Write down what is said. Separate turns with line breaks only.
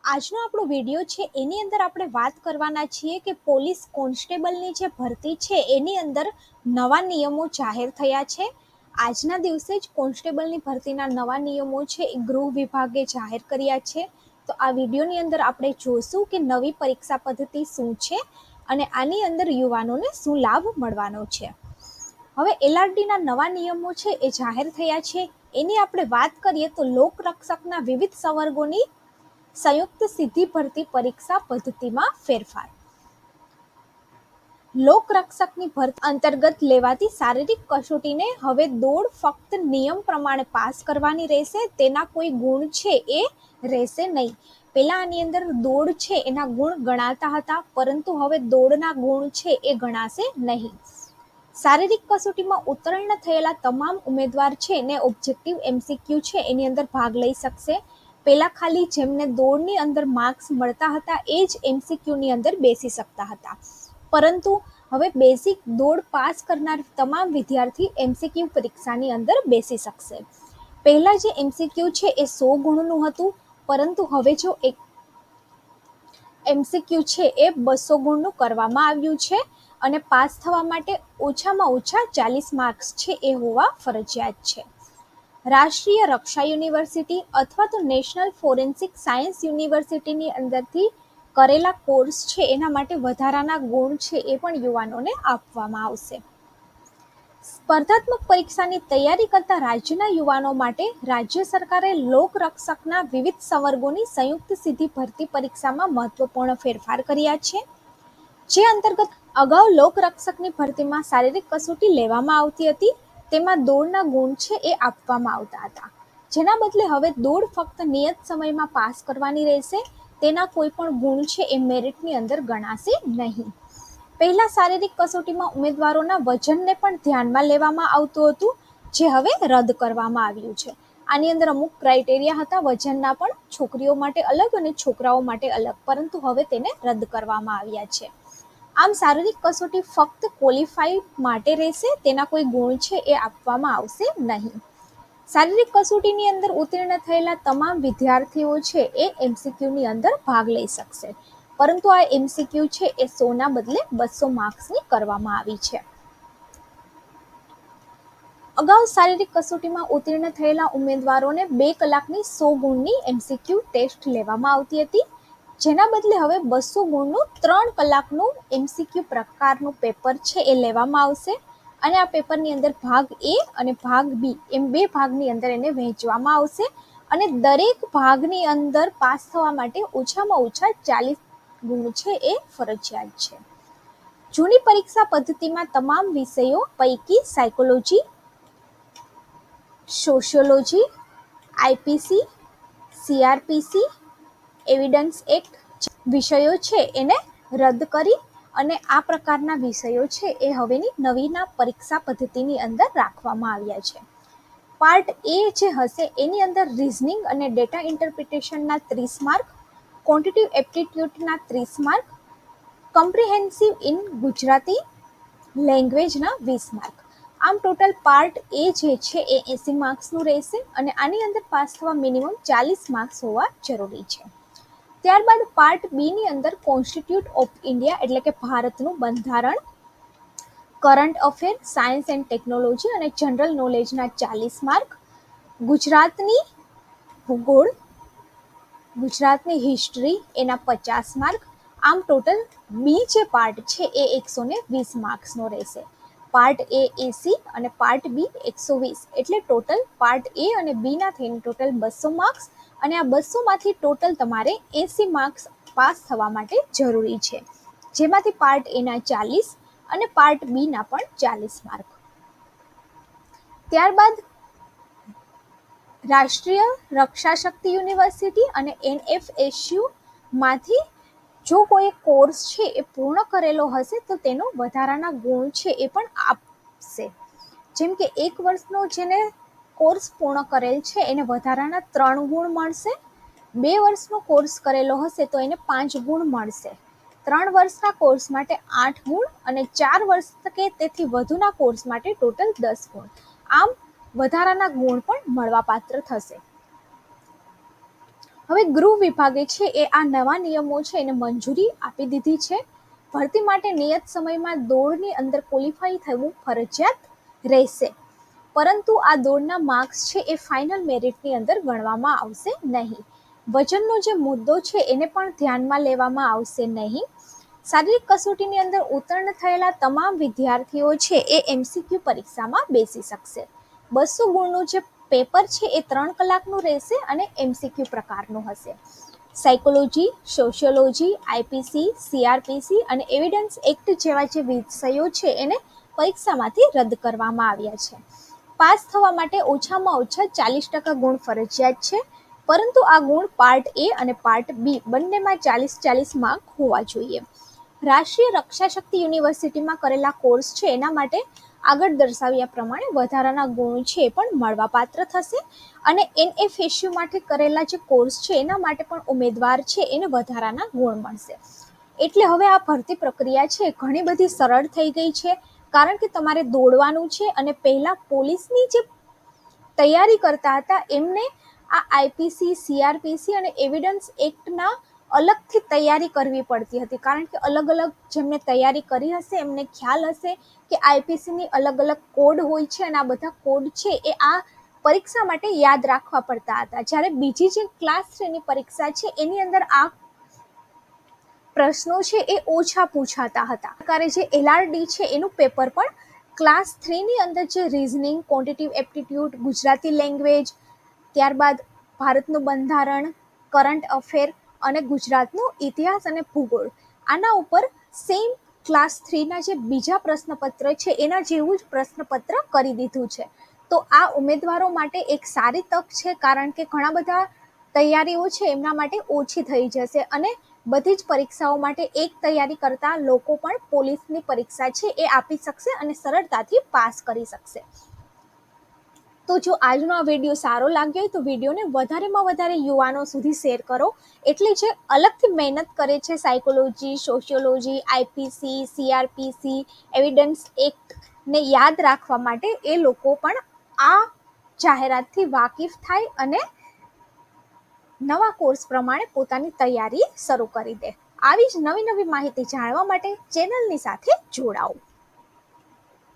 આજનો આપણો વિડીયો છે એની અંદર આપણે વાત કરવાના છીએ કે પોલીસ કોન્સ્ટેબલની જે ભરતી છે એની અંદર નવા નિયમો જાહેર થયા છે. આજના દિવસે જ કોન્સ્ટેબલની ભરતીના નવા નિયમો છે એ ગૃહ વિભાગે જાહેર કર્યા છે. તો આ વિડીયોની અંદર આપણે જોશું કે નવી પરીક્ષા પદ્ધતિ શું છે અને આની અંદર યુવાનોને શું લાભ મળવાનો છે. હવે એલઆરડીના નવા નિયમો છે એ જાહેર થયા છે. એની આપણે વાત કરીએ તો લોકરક્ષકના વિવિધ સંવર્ગોની સંયુક્ત સીધી ભરતી પરીક્ષા પદ્ધતિમાં ફેરફાર. લોકરક્ષકની ભરતી અંતર્ગત લેવાતી શારીરિક કસોટીને હવે દોડ ફક્ત નિયમ પ્રમાણે પાસ કરવાની રહેશે, તેના કોઈ ગુણ છે એ રહેશે નહીં. પહેલા આની અંદર દોડ છે એના ગુણ ગણાતા હતા, પરંતુ હવે દોડના ગુણ છે એ ગણાશે નહીં. શારીરિક કસોટીમાં ઉત્તીર્ણ થયેલા તમામ ઉમેદવાર છે ને ઓબ્જેક્ટિવ એમસીક્યુ છે એની અંદર ભાગ લઈ શકશે. પહેલા ખાલી જેમને દોડની અંદર માર્ક્સ મળતા હતા એ જ એમસીક્યુની અંદર બેસી શકતા હતા, પરંતુ હવે બેસિક દોડ પાસ કરનાર તમામ વિદ્યાર્થી એમસીક્યુ પરીક્ષાની અંદર બેસી શકશે. પહેલા જે એમસીક્યુ છે એ 100 ગુણનું હતું, પરંતુ હવે જો એક એમસીક્યુ છે એ 200 ગુણનું કરવામાં આવ્યું છે અને પાસ થવા માટે ઓછામાં ઓછા 40 માર્ક્સ છે એ હોવા ફરજિયાત છે. રાષ્ટ્રીય રક્ષા યુનિવર્સિટી અથવા તો નેશનલ ફોરેન્સિક સાયન્સ યુનિવર્સિટીની અંદરથી કરેલા કોર્સ છે એના માટે વધારાના ગુણ છે એ પણ યુવાનોને આપવામાં આવશે. સ્પર્ધાત્મક પરીક્ષાની તૈયારી કરતા રાજ્યના યુવાનો માટે રાજ્ય સરકારે લોકરક્ષકના વિવિધ સંવર્ગોની સંયુક્ત સીધી ભરતી પરીક્ષામાં મહત્વપૂર્ણ ફેરફાર કર્યા છે. જે અંતર્ગત અગાઉ લોકરક્ષકની ભરતીમાં શારીરિક કસોટી લેવામાં આવતી હતી, તેમાં દોડના ગુણ છે એ આપવામાં આવતા હતા. જેના બદલે હવે દોડ ફક્ત નિયત સમયમાં પાસ કરવાની રહેશે, તેના કોઈ પણ ગુણ છે એ મેરિટની અંદર ગણાશે નહીં. પહેલા શારીરિક કસોટીમાં ઉમેદવારોના વજનને પણ ધ્યાનમાં લેવામાં આવતું હતું, જે હવે રદ કરવામાં આવ્યું છે. આની અંદર અમુક ક્રાઇટેરિયા હતા વજનના પણ, છોકરીઓ માટે અલગ અને છોકરાઓ માટે અલગ, પરંતુ હવે તેને રદ કરવામાં આવ્યા છે. આમ શારીરિક કસોટી ફક્ત ક્વોલિફાઈડ માટે રહેશે, તેના કોઈ ગુણ છે એ આપવામાં આવશે નહીં. શારીરિક કસોટીની અંદર ઉત્તીર્ણ થયેલા તમામ વિદ્યાર્થીઓ છે એ એમસીક્યુની અંદર ભાગ લઈ શકશે, પરંતુ આ એમસીક્યુ છે એ 100ના બદલે 200 માર્ક્સની કરવામાં આવી છે. અગાઉ શારીરિક કસોટીમાં ઉત્તીર્ણ થયેલા ઉમેદવારોને 2 કલાકની 100 ગુણની એમસીક્યુ ટેસ્ટ લેવામાં આવતી હતી, જેના બદલે હવે 200 ગુણનું 3 કલાકનું એમસીક્યુ પ્રકારનું પેપર છે એ લેવામાં આવશે અને આ પેપરની અંદર ભાગ એ અને ભાગ બી એમ 2 ભાગની અંદર એને વહેંચવામાં આવશે અને દરેક ભાગની અંદર પાસ થવા માટે ઓછામાં ઓછા 40 ગુણ છે એ ફરજિયાત છે. જૂની પરીક્ષા પદ્ધતિમાં તમામ વિષયો પૈકી psychology, sociology, IPC, CrPC, evidence act વિષયો છે એને રદ કરી અને આ પ્રકારના વિષયો છે એ હવેની નવીના પરીક્ષા પદ્ધતિની અંદર રાખવામાં આવ્યા છે. પાર્ટ એ જે હશે એની અંદર રિઝનિંગ અને ડેટા ઇન્ટરપ્રિટેશનના 30 માર્ક, ક્વોન્ટિટિવ એપ્ટિટ્યૂડના 30 માર્ક, કોમ્પ્રિહેન્સિવ ઇન ગુજરાતી લેંગ્વેજના 20 માર્ક. આમ ટોટલ પાર્ટ એ જે છે એ 80 માર્ક્સનું રહેશે અને આની અંદર પાસ થવા મિનિમમ 40 માર્ક્સ હોવા જરૂરી છે. ત્યારબાદ પાર્ટ બીની અંદર કોન્સ્ટિટ્યૂટ ઓફ ઇન્ડિયા એટલે કે ભારતનું બંધારણ, current affair, science and technology અને જનરલ નોલેજના 40 માર્ક, ગુજરાતની ભૂગોળ, ગુજરાતની હિસ્ટ્રી એના 50 માર્ક. આમ ટોટલ બી જે પાર્ટ છે એ 120 માર્ક્સનો રહેશે. પાર્ટ એ 80 અને પાર્ટ બી 120, એટલે ટોટલ પાર્ટ એ અને બીના થઈને ટોટલ 200 માર્ક્સ અને આ 200માંથી ટોટલ તમારે 80 માર્ક્સ પાસ થવા માટે જરૂરી છે, જેમાંથી પાર્ટ એના 40 અને પાર્ટ બીના પણ 40 માર્ક. ત્યારબાદ રાષ્ટ્રીય રક્ષા શક્તિ યુનિવર્સિટી અને એનએફએસયુમાંથી જો કોઈ કોર્સ છે એ પૂર્ણ કરેલો હશે તો તેનો વધારાના ગુણ છે એ પણ આપશે. જેમ કે 1 વર્ષનો જેને કોર્સ પૂર્ણ કરેલ છે એને વધારાના 3 ગુણ મળશે, 2 વર્ષનો કોર્સ કરેલો હશે તો એને 5 ગુણ મળશે, 3 વર્ષના કોર્સ માટે 8 ગુણ અને 4 વર્ષ કે તેથી વધુના કોર્સ માટે ટોટલ 10 ગુણ. આમ વધારાના ગુણ પણ મળવાપાત્ર થશે. હવે ગૃહ વિભાગે છે એ આ નવા નિયમો છે એને મંજૂરી આપી દીધી છે. ભરતી માટે નિયત સમયમાં દોડની અંદર ક્વોલિફાઈ થવું ફરજિયાત રહેશે, પરંતુ આ દોડના માર્ક્સ છે એ ફાઇનલ મેરિટની અંદર ગણવામાં આવશે નહીં. વજનનો જે મુદ્દો છે એને પણ ધ્યાનમાં લેવામાં આવશે નહીં. શારીરિક કસોટીની અંદર ઉત્તીર્ણ થયેલા તમામ વિદ્યાર્થીઓ છે એ MCQ પરીક્ષામાં બેસી શકશે. 200 ગુણનું જે પેપર છે એ 3 કલાકનું રહેશે અને MCQ પ્રકારનું હશે. સાયકોલોજી, સોશિયોલોજી, IPC, CRPC અને એવિડન્સ એક્ટ જેવા જે વિષયો છે એને પરીક્ષામાંથી રદ કરવામાં આવ્યા છે. પાસ થવા માટે ઓછામાં ઓછા 40% ગુણ ફરજિયાત છે, પરંતુ આ ગુણ પાર્ટ A અને પાર્ટ B બંનેમાં 40-40 માર્ક હોવા જોઈએ. રાષ્ટ્રીય રક્ષા શક્તિ યુનિવર્સિટીમાં કરેલા કોર્સ છે એના માટે આગળ દર્શાવ્યા પ્રમાણે વધારાના ગુણ છે એ પણ મળવાપાત્ર થશે, અને NFSU માટે કરેલા જે કોર્સ છે એના માટે પણ ઉમેદવાર છે એને વધારાના ગુણ મળશે. એટલે હવે આ ભરતી પ્રક્રિયા છે ઘણી બધી સરળ થઈ ગઈ છે, કારણ કે તમારે દોડવાનું છે અને પહેલાં પોલીસની જે તૈયારી કરતા હતા એમને આ IPC, CRPC અને એવિડન્સ એક્ટના અલગથી તૈયારી કરવી પડતી હતી, કારણ કે અલગ અલગ જેમને તૈયારી કરી હશે એમને ખ્યાલ હશે કે IPCની અલગ અલગ કોડ હોય છે, અને આ બધા કોડ છે એ આ પરીક્ષા માટે યાદ રાખવા પડતા હતા. જ્યારે બીજી જે ક્લાસ 3ની પરીક્ષા છે એની અંદર આ પ્રશ્નો છે એ ઓછા પૂછાતા હતા. પ્રકારે જે LRD છે એનું પેપર પણ ક્લાસ 3ની અંદર જે રીઝનિંગ, ક્વોન્ટિટિવ એપ્ટિટ્યૂડ, ગુજરાતી લેંગ્વેજ, ત્યારબાદ ભારતનું બંધારણ, કરંટ અફેર અને ગુજરાતનો ઇતિહાસ અને ભૂગોળ, આના ઉપર સેમ ક્લાસ 3ના જે બીજા પ્રશ્નપત્ર છે એના જેવું જ પ્રશ્નપત્ર કરી દીધું છે. તો આ ઉમેદવારો માટે એક સારી તક છે, કારણ કે ઘણા બધા તૈયારીઓ છે એમના માટે ઓછી થઈ જશે, અને બધી જ પરીક્ષાઓ માટે એક તૈયારી કરતા લોકો પણ પોલીસની પરીક્ષા છે એ આપી શકશે અને સરળતાથી પાસ કરી શકશે. તો જો આજનો આ વિડીયો સારો લાગ્યો હોય તો વિડીયોને વધારેમાં વધારે યુવાનો સુધી શેર કરો, એટલે જે અલગથી મહેનત કરે છે psychology, sociology, IPC, CRPC, evidence એક્ટને યાદ રાખવા માટે, એ લોકો પણ આ જાહેરાતથી વાકેફ થાય અને નવા કોર્સ પ્રમાણે પોતાની તૈયારી શરૂ કરી દે. આવી જ નવી નવી માહિતી જાણવા માટે ચેનલની સાથે જોડાઓ.